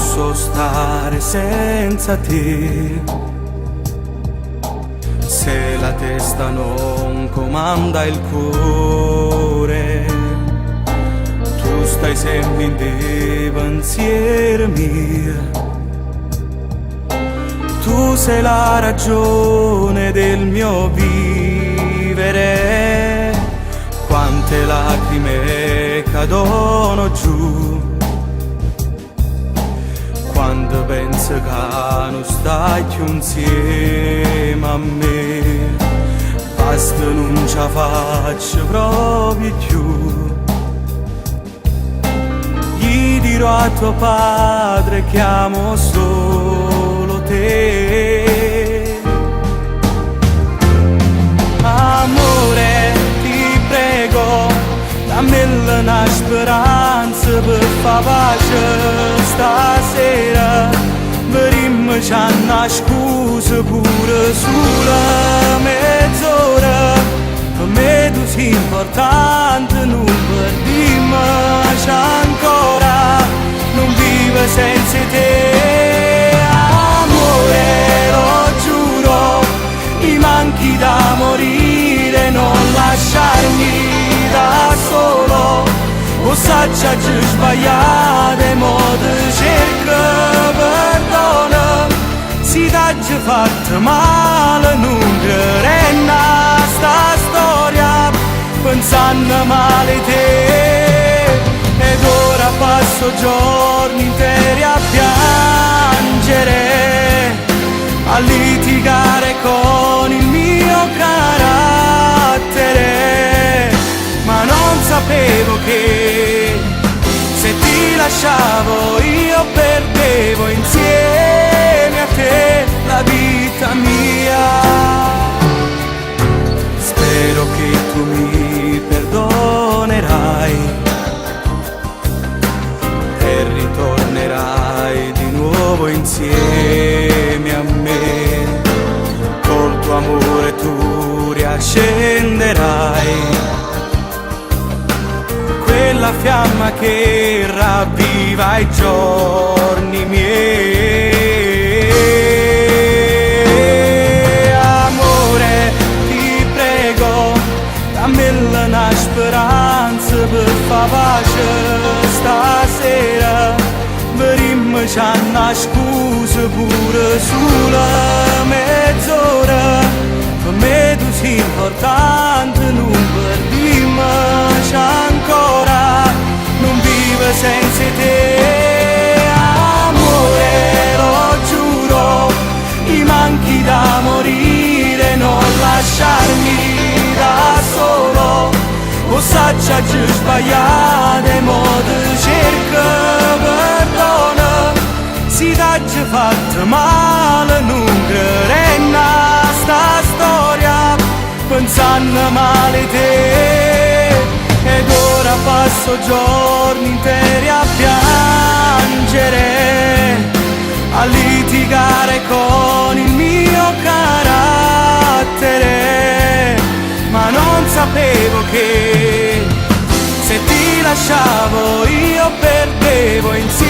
posso stare senza te. Se la testa non comanda il cuore, tu stai sempre in dei pensieri miei. Tu sei la ragione del mio vivere. Quante lacrime cadono giù quando penso che non stai più insieme a me. Basta, non ce la faccio proprio più. Gli dirò a tuo padre che amo solo te. Amore, ti prego, dammi una speranza per fa pace stasera. Verimmo c'ha una scusa pure sulla mezz'ora. Per me tu sei importante, non perdiamoci ancora. Non vivo senza te. Amore, lo giuro, mi manchi da morire, non lasciarmi da solo. O saggia giù sbagliate, mo te cerco perdono. Si t'ha già fatto male, non credere a sta storia, pensando male te. Ed ora passo giorni interi a piangere, a litigare con il mio carattere. Ma non sapevo che se ti lasciavo io perdevo insieme a te la vita mia. Spero che tu mi perdonerai e ritornerai di nuovo insieme a me. Col tuo amore tu riaccenderai quella fiamma che ravviva i giorni miei. Amore, ti prego, dammi una speranza per fa pace stasera. Verimmo c'ha una scusa pure sulla mezz'ora. Per me tu sei importante, non perdiamoci ancora. Non vivo senza te. Amore, lo giuro, mi manchi da morire, non lasciarmi da solo. O saggia giù sbagliate, mo te cerco perdono. Si t'ha già fatto male, non credere a sta storia, pensando male te. Ed ora passo giorni interi a piangere, a litigare con il mio carattere. Ma non sapevo che se ti lasciavo io perdevo insieme